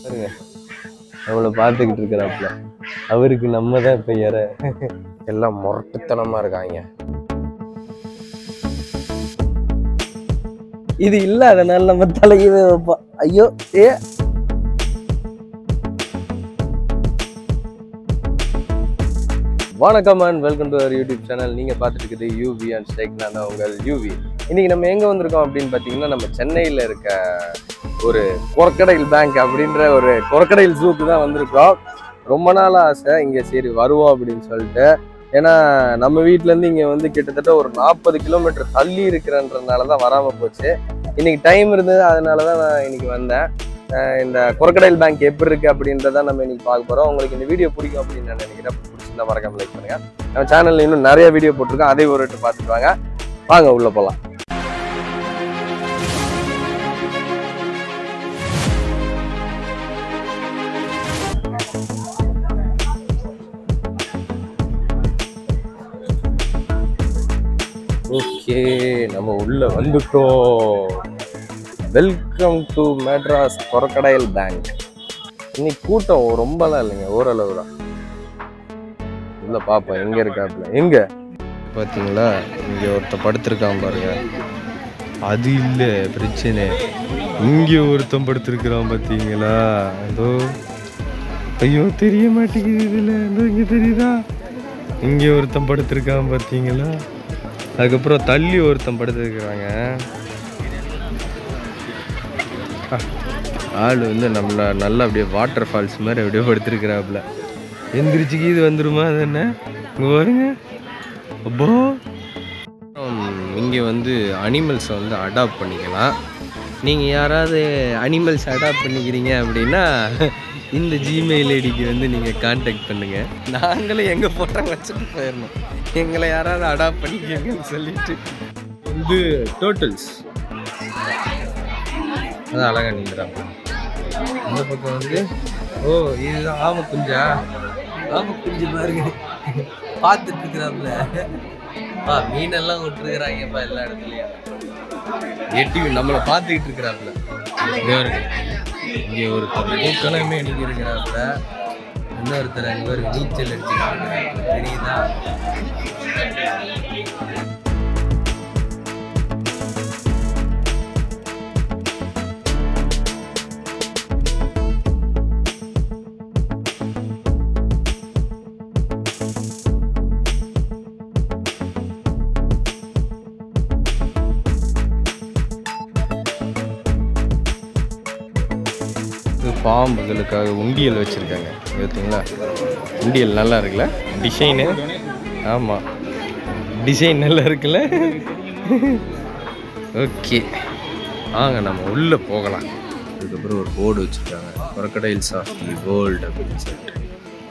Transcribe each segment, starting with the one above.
பாருங்க நம்மளை பார்த்துக்கிட்டு இருக்கிறாப்புல. அவருக்கு நம்ம தான் இப்போ இற எல்லாம் முரட்டுத்தனமா இருக்காங்க. இது இல்லாதனால நம்ம தலையவே வைப்போம். ஐயோ ஏ வணக்கம் and welcome to our YouTube channel. நீங்கள் பார்த்துட்டு இருக்குது யூவி அண்ட் ஸ்டேக். நான் தான் உங்கள் யூவி. இன்றைக்கி நம்ம எங்கே வந்திருக்கோம் அப்படின்னு பார்த்தீங்கன்னா, நம்ம சென்னையில் இருக்க ஒரு கொரக்கடைல் பேங்க் அப்படின்ற ஒரு கொரக்கடைல் ஜூக்கு தான் வந்திருக்கோம். ரொம்ப நாள் ஆசை இங்கே சரி வருவோம் அப்படின்னு சொல்லிட்டு. ஏன்னா நம்ம வீட்டிலேருந்து இங்கே வந்து கிட்டத்தட்ட ஒரு 40 கிலோமீட்டர் தள்ளி இருக்கிறன்றதுனால தான் வராமல் போச்சு. இன்றைக்கி டைம் இருந்தது, அதனால தான் நான் இன்றைக்கி வந்தேன். இந்த கொரக்கடைல் பேங்க் எப்படி இருக்குது அப்படின்றத நம்ம இன்றைக்கி பார்க்க போகிறோம். உங்களுக்கு இந்த வீடியோ பிடிக்கும் அப்படின்னு நான் நினைக்கிறேன். பிடிச்சிருந்தா மறக்காம லைக் பண்ணுங்கள். நம்ம சேனலில் இன்னும் நிறைய வீடியோ போட்டிருக்கோம், அதே ஒரு வாட்டி பார்த்துட்டு வாங்க உள்ளே போகலாம். ஓகே, நம்ம உள்ள வந்துட்டோம். Welcome to Madras crocodile bank. இன்னைக்கு கூட்டம் ரொம்பலாம் இல்லைங்க, ஓரளவு தான். உள்ள பார்ப்போம் எங்க இருக்காப்புல. எங்க பார்த்தீங்களா, இங்க ஒருத்த படுத்திருக்கான் பாருங்க. அது இல்லை பிரச்சனை, இங்க ஒருத்தன் படுத்திருக்கிறான் பார்த்தீங்களா. அதோ ஐயோ தெரிய மாட்டேங்குது இதுல. இங்க தெரியுதா, இங்க ஒருத்தன் படுத்திருக்கான் பார்த்தீங்களா. அதுக்கப்புறம் தள்ளி ஒருத்தன் படுத்துருக்குறாங்க. ஆள் வந்து நம்மள நல்லா அப்படியே வாட்டர் ஃபால்ஸ் மாதிரி அப்படியே படுத்துருக்குறாப்புல. எந்திரிச்சுக்கு இது வந்துருமா, அது என்ன இங்கே பாருங்க. அப்போ இங்கே வந்து அனிமல்ஸை வந்து அடாப்ட் பண்ணிக்கலாம். நீங்கள் யாராவது அனிமல்ஸ் அடாப்ட் பண்ணிக்கிறீங்க அப்படின்னா இந்த ஜிமெயில் ஐடிக்கு வந்து நீங்கள் கான்டாக்ட் பண்ணுங்கள். நாங்களும் எங்கள் ஃபோட்டோ வச்சுட்டு போயிடணும், எங்களை யாராவது அடாப்ட் பண்ணிக்கங்கன்னு சொல்லிட்டு. வந்து டோட்டல்ஸ் அதான் அழகா நீங்கிறாங்க. இந்த பக்கம் வந்து ஓ இதுதான் ஆம குஞ்சா. ஆம குஞ்சு பாருங்க பார்த்துட்டு இருக்கிறாப்புல. மீனெல்லாம் விட்டுருக்குறாங்கப்பா எல்லா இடத்துலையும். எட்டி நம்மளை பார்த்துக்கிட்டு இருக்கிறாப்புல. இங்கே ஒருத்தர் பூக்களமே அன்னைக்கு இருக்கிறாப்புல. இன்னொருத்தர் அங்கே ஒரு நீச்சல் அடிச்சுக்கிறாங்க, தெரியுதா. பாம்புகளுக்காக உண்டியல் வச்சுருக்காங்க பார்த்தீங்களா. உண்டியல் நல்லா இருக்குல்ல, டிசைனு. ஆமாம், டிசைன் நல்லா இருக்குல்ல. ஓகே வாங்க நம்ம உள்ளே போகலாம். அதுக்கப்புறம் ஒரு போர்டு வச்சுருக்காங்க, கொரக்கடைல்ஸ் ஆஃப் தி வேர்ல்டு அப்படின்னு சொல்லிட்டு.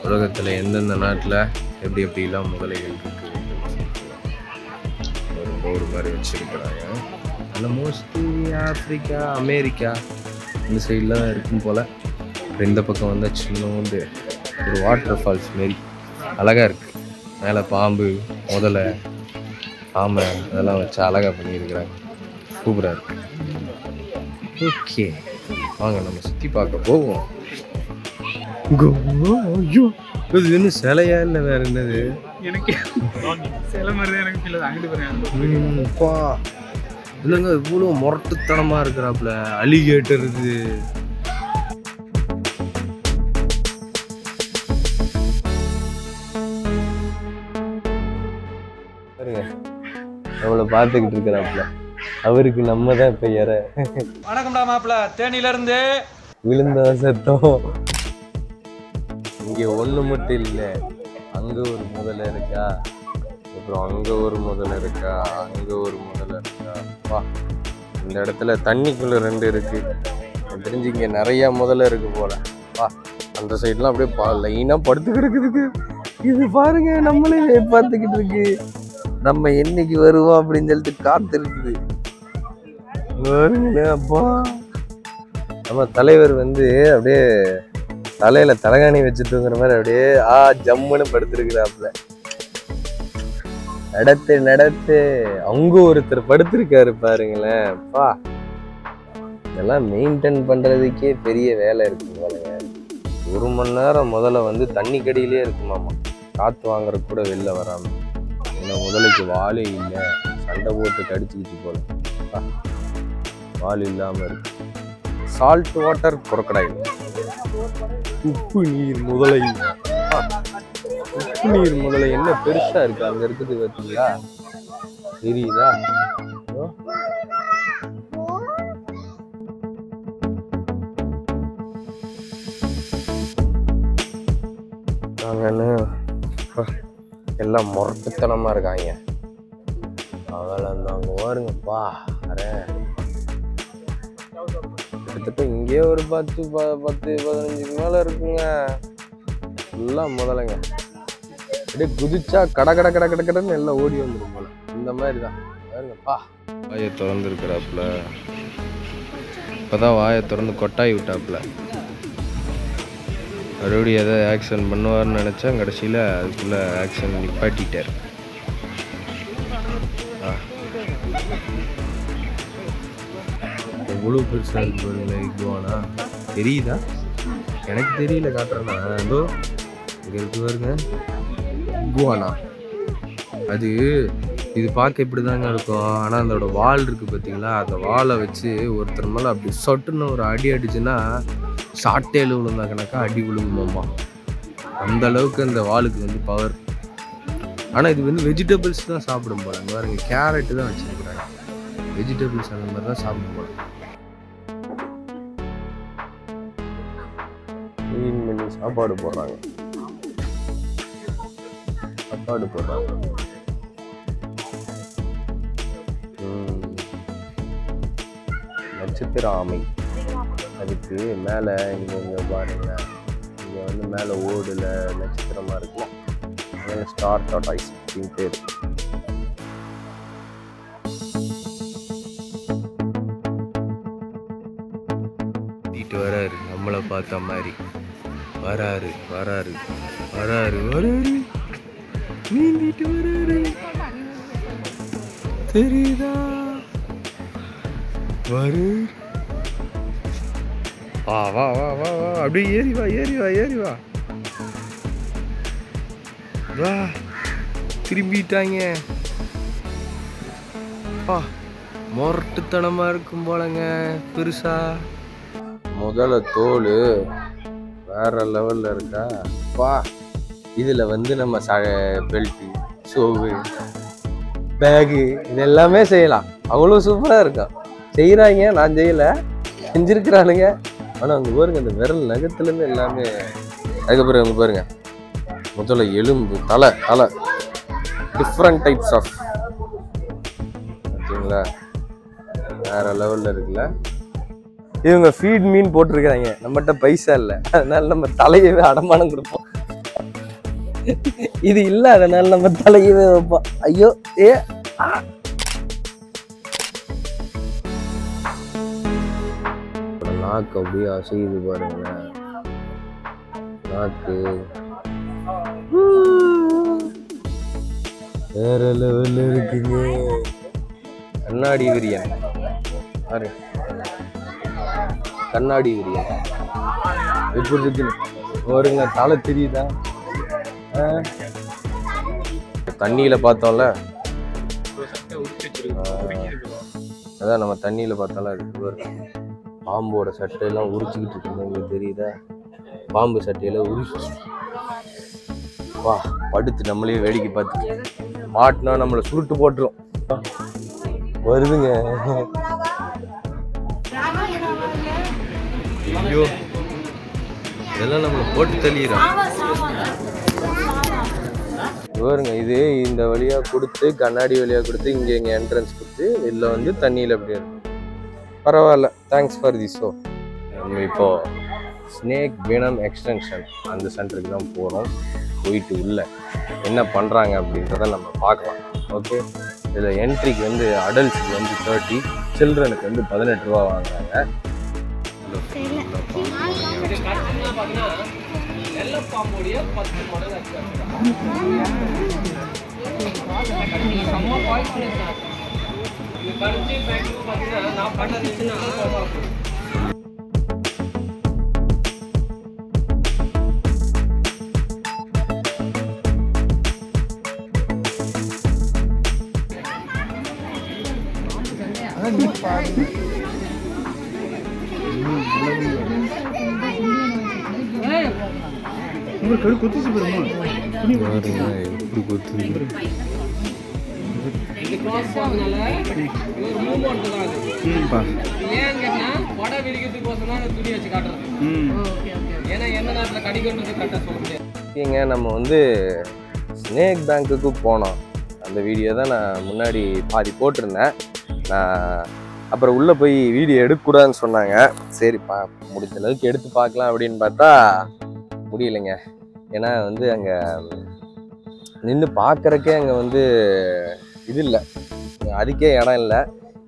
உலகத்தில் எந்தெந்த நாட்டில் எப்படி எப்படிலாம் முதலைகள் இருக்குது ஒரு போர்டு மாதிரி வச்சுருக்கிறாங்க. அதில் மோஸ்ட்லி ஆஃப்ரிக்கா, அமெரிக்கா இந்த சைடில் தான் இருக்கும் போல். அப்புறம் இந்த பக்கம் வந்தால் சின்னோண்டு ஒரு வாட்டர் ஃபால்ஸ் மாரி அழகாக இருக்குது. மேலே பாம்பு, முதலை, ஆமை அதெல்லாம் வச்சு அழகாக பண்ணியிருக்கிறாங்க. சூப்பராக இருக்குது. ஓகே வாங்க நம்ம சுற்றி பார்க்க போவோம். ஐயோ இது இன்னும் சிலையா இல்லை வேற என்னது? எனக்கு சிலை மாதிரி தான் எனக்கு ஃபீல். அங்கிட்டு போகிறேன் அப்பா இல்லைங்க, இவ்வளோ முரட்டுத்தனமாக இருக்கிறாப்புல. அலிகேட்டர் இது. பாருங்க நம்மளை பார்த்துக்கிட்டு இருக்கிறாப்புல. அவருக்கு நம்ம தான் இப்போ இற. வணக்கம்டா மாப்பிள்ள, தேனியிலேருந்து விழுந்த சத்தம். இங்கே ஒன்று மட்டும் இல்லை, அங்கே ஒரு முதலை இருக்கா, அப்புறம் அங்கே ஒரு முதலை இருக்கா, அங்கே ஒரு முதலை இருக்கா. வா, இந்த இடத்துல தண்ணிக்குள்ளே 2 இருக்குது. எனக்கு தெரிஞ்சு இங்கே நிறையா முதலை இருக்குது போல். வா, அந்த சைட்லாம் அப்படியே லைனாக படுத்து கிடக்குதுக்கு. இது பாருங்க நம்மளே பார்த்துக்கிட்டு இருக்கு. நம்ம என்னைக்கு வருவோம் அப்படின்னு சொல்லிட்டு காத்து இருக்குது. பாருங்களேன் அப்பா, நம்ம தலைவர் வந்து அப்படியே தலையில் தலகாணி வச்சு தூங்குற மாதிரி அப்படியே ஜம்முன்னு படுத்துருக்குறாப்புல. நடத்து அங்க ஒருத்தர் படுத்திருக்காரு பாருங்களேன். பா இதெல்லாம் மெயின்டைன் பண்ணுறதுக்கே பெரிய வேலை இருக்குங்க பாருங்க. 1 மணி நேரம் முதல்ல வந்து தண்ணி கடியிலே இருக்குமாம்மா, காற்று வாங்குறதுக்கு கூட வெளில வராமல். ஏன்னா முதலைக்கு வாலே இல்லை, சண்டை போட்டு கடிச்சிக்கிச்சு போல. வால் இல்லாமல் இருக்கு. சால்ட் வாட்டர் crocodile, உப்பு நீர் முதலை. உப்பு நீர் முதலை என்ன பெருசா இருக்கு, அங்க இருக்குது பார்த்தீங்களா, தெரியுதா? நாங்கன்னு எல்லாம் முரட்டுத்தனமா இருக்காங்க. அவளை அங்க பாருங்கப்பா, கிட்டத்தட்ட இங்கே ஒரு 10-15 மேல இருக்குங்க. எல்லாம் முதலைங்க. அப்படியே குதிச்சா கடன்னு எல்லாம் ஓடி வந்துடும் போல. இந்த மாதிரி தான் பாருங்கப்பா. வாயை திறந்து இருக்கிறாப்புல, இப்போதான் வாயை திறந்து கொட்டாய் விட்டாப்புல. மறுபடியும் எதாவது ஆக்ஷன் பண்ணுவார்னு நினச்சா கடைசியில் அதுக்குள்ளே ஆக்ஷன் நிப்பாட்டிட்டார். எவ்வளோ பெருசாக இருக்கு பாருங்களேன் இக்குவானா. தெரியுதா? எனக்கு தெரியல, காட்டுறேன்னா அதோ இங்கே இருக்கு பாருங்க இக்குவானா. அது இது பார்க்க இப்படி தாங்க இருக்கும். ஆனால் அதோட வால் இருக்குது பார்த்தீங்களா, அந்த வாலை வச்சு ஒருத்தர் மேலே அப்படி சொட்டுன்னு ஒரு அடி அடிச்சுன்னா சாட்டையில் விழுந்தா கணக்கா அடி விழுகுமாம்மா. அந்த அளவுக்கு அந்த வாளுக்கு வந்து பவர். ஆனால் இது வந்து வெஜிடபிள்ஸ் தான் சாப்பிடும் போல. அங்கே பாருங்க கேரட்டு தான் வச்சுருக்குறாங்க. வெஜிடபிள்ஸ் அந்த மாதிரி தான் சாப்பிடும் போல. க்ளீன் பண்ணி சாப்பாடு போடுறாங்க. நட்சத்திர ஆமை. அதுக்கு மேலே இங்கே பாருங்க, இங்கே வந்து மேலே ஓடுல நட்சத்திரமாக இருக்குல்ல, அதனால ஸ்டார் டார்டாய்ஸ் அப்படின்னு பேர். நீட்டு வராரு, நம்மளை பார்த்த மாதிரி வராரு நீந்திட்டு வராரு. தெரியுதா? வரு வா வா வா வா வா, அப்படியே ஏறி வா வா. திரும்பிட்டாங்க. மொரட்டுத்தனமா இருக்கும் போலங்க பெருசா. முதல்ல தோல் வேற லெவல்ல இருக்கா பா. இதுல வந்து நம்ம பெல்ட்டு, ஷூவு, பேகு இது எல்லாமே செய்யலாம். அவ்வளோ சூப்பரா இருக்கும். செய்யறாங்க, நான் செய்யல, செஞ்சிருக்கிறானுங்க. ஆனா அங்க பாருங்க அந்த விரல் நகத்துலேருந்து எல்லாமே. அதுக்கப்புறம் அங்க பாருங்க முதல்ல எலும்பு, தலை டிஃப்ரெண்ட் டைப்ஸ் ஆஃப், ஓகேங்களா, வேற லெவல்ல இருக்குல்ல. இவங்க ஃபீட் மீன் போட்டிருக்கிறாங்க. நம்மகிட்ட பைசா இல்லை, அதனால நம்ம தலையவே அடமானம் கொடுப்போம். இது இல்லை, அதனால நம்ம தலையவே வைப்போம். ஐயோ ஏ நாக்கு அப்படியே அசையுது பாருங்களேன். நாக்கு வேற லெவல்ல இருக்குங்க. கண்ணாடி விரியன் பாரு, கண்ணாடி விரியன் எப்படி இருக்குன்னு பாருங்க. தலை தெரியுதா? தண்ணியில பார்த்தோம்ல, அதான் நம்ம தண்ணியில பார்த்தோம்ல, அது பாம்போட சட்டையெல்லாம் உரிச்சுக்கிட்டு இருக்குங்க. உங்களுக்கு தெரியுதா? பாம்பு சட்டையெல்லாம் உரிச்சு வா படுத்து நம்மளே வேடிக்கை பார்த்துட்டு மாட்டினா நம்மளை சுருட்டு போட்டுரும். வருதுங்க. ஐயோ இதெல்லாம் நம்மளை போட்டு தள்ளிடுறோம். பாருங்க, இது இந்த வழியா கொடுத்து, கண்ணாடி வழியா கொடுத்து, இங்க என்ட்ரன்ஸ் கொடுத்து, வெளில வந்து தண்ணியில அப்படியே இருக்கும். பரவாயில்ல, தேங்க்ஸ் ஃபார் தி ஷோ. நம்ம இப்போ ஸ்னேக் வீனம் எக்ஸ்டென்ஷன் அந்த சென்டருக்கு தான் போகிறோம். போயிட்டு உள்ள என்ன பண்ணுறாங்க அப்படின்றத நம்ம பார்க்கலாம். ஓகே, இதில் என்ட்ரிக்கு வந்து அடல்ட்ஸுக்கு வந்து 30, சில்ட்ரனுக்கு வந்து 18 ரூபா வாங்குறாங்க. கொத்திச்சு போயிருமா எப்படி கொத்து இது க்ராஸ் போறதுனால இது ஒரு மூவ்மெண்ட் தான் அது. ஏன்னா வடை விரிக்கிறதுக்கோசம் தான் துணி வச்சு காட்டுறது. ஏன்னா எந்த நேரத்தில் கடிக்கணுன்றது கரெக்டாக சொல்ல முடியாது. ஓகேங்க, நம்ம வந்து ஸ்னேக் பேங்க்குக்கு போனோம். அந்த வீடியோ தான் நான் முன்னாடி பாதி போட்டிருந்தேன். நான் அப்புறம் உள்ளே போய் வீடியோ எடுக்கக்கூடாதுன்னு சொன்னாங்க. சரி முடிஞ்ச அளவுக்கு எடுத்து பார்க்கலாம் அப்படின்னு பார்த்தா முடியலைங்க. ஏன்னா வந்து அங்கே நின்று பார்க்குறக்கே அங்கே வந்து இது இல்லை, அதுக்கே இடம் இல்லை.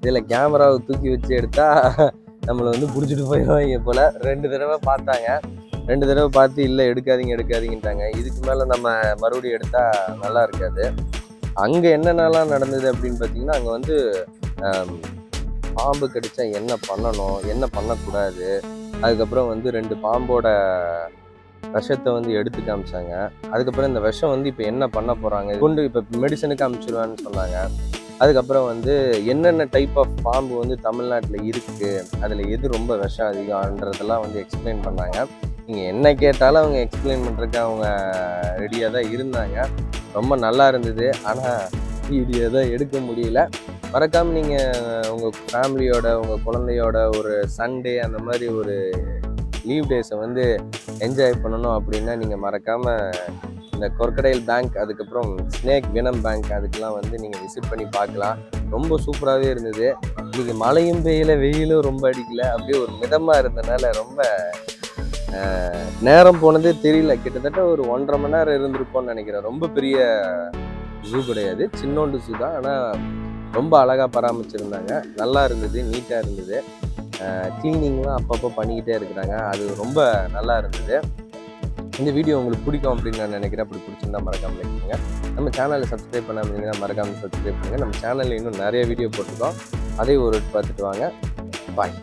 இதில் கேமராவை தூக்கி வச்சு எடுத்தால் நம்மளை வந்து பிடிச்சிட்டு போயிடுவாங்க போல். 2 தடவை பார்த்தாங்க. 2 தடவை பார்த்து இல்லை எடுக்காதீங்கன்ட்டாங்க. இதுக்கு மேலே நம்ம மறுபடியும் எடுத்தால் நல்லா இருக்காது. அங்கே என்னென்னலாம் நடந்தது அப்படின்னு பார்த்தீங்கன்னா, அங்கே வந்து பாம்பு கடிச்சா என்ன பண்ணணும், என்ன பண்ணக்கூடாது, அதுக்கப்புறம் வந்து 2 பாம்போட விஷத்தை வந்து எடுத்து காமிச்சாங்க. அதுக்கப்புறம் இந்த விஷம் வந்து இப்போ என்ன பண்ண போகிறாங்க, கொண்டு இப்போ மெடிசனுக்கு அனுப்பிச்சிடுவான்னு சொன்னாங்க. அதுக்கப்புறம் வந்து என்னென்ன டைப் ஆஃப் பாம்பு வந்து தமிழ்நாட்டில் இருக்குது, அதில் எது ரொம்ப விஷம் அதிகம்ன்றதெல்லாம் வந்து எக்ஸ்பிளைன் பண்ணாங்க. நீங்கள் என்ன கேட்டாலும் அவங்க எக்ஸ்பிளைன் பண்ணுறதுக்கு அவங்க ரெடியாக தான் இருந்தாங்க. ரொம்ப நல்லா இருந்தது. ஆனால் வீடியோ தான் எடுக்க முடியல. மறக்காமல் நீங்கள் உங்கள் ஃபேமிலியோட, உங்கள் குழந்தையோட ஒரு சண்டே அந்த மாதிரி ஒரு லீவ் டேஸை வந்து என்ஜாய் பண்ணணும் அப்படின்னா நீங்கள் மறக்காமல் இந்த கொர்க்கடைல் பேங்க், அதுக்கப்புறம் ஸ்னேக் வினம் பேங்க், அதுக்கெலாம் வந்து நீங்கள் விசிட் பண்ணி பார்க்கலாம். ரொம்ப சூப்பராகவே இருந்தது. இன்றைக்கி மழையும் பெய்யல, வெயிலும் ரொம்ப அடிக்கல, அப்படியே ஒரு மிதமாக இருந்தனால ரொம்ப நேரம் போனதே தெரியல. கிட்டத்தட்ட ஒரு 1.5 மணி நேரம் இருந்திருப்போம்னு நினைக்கிறேன். ரொம்ப பெரிய ஜூ கிடையாது, சின்னோண்டு ஜூ தான். ஆனால் ரொம்ப அழகாக பராமரிச்சிருந்தாங்க. நல்லா இருந்தது, நீட்டாக இருந்தது. க்ளீனிங்லாம் அப்பப்போ பண்ணிக்கிட்டே இருக்கிறாங்க. அது ரொம்ப நல்லா இருந்தது. இந்த வீடியோ உங்களுக்கு பிடிக்கும் அப்படின்னு நான் நினைக்கிறேன். அப்படி பிடிச்சிருந்தா மறக்காமல் லைக் பண்ணுங்கள். நம்ம சேனலை சப்ஸ்கிரைப் பண்ணாமல் இருந்தீங்கன்னா மறக்காமல் சப்ஸ்கிரைப் பண்ணுங்கள். நம்ம சேனலில் இன்னும் நிறைய வீடியோ போட்டிருக்கோம், அதை ஒரு பார்த்துட்டு வாங்க. பாய்.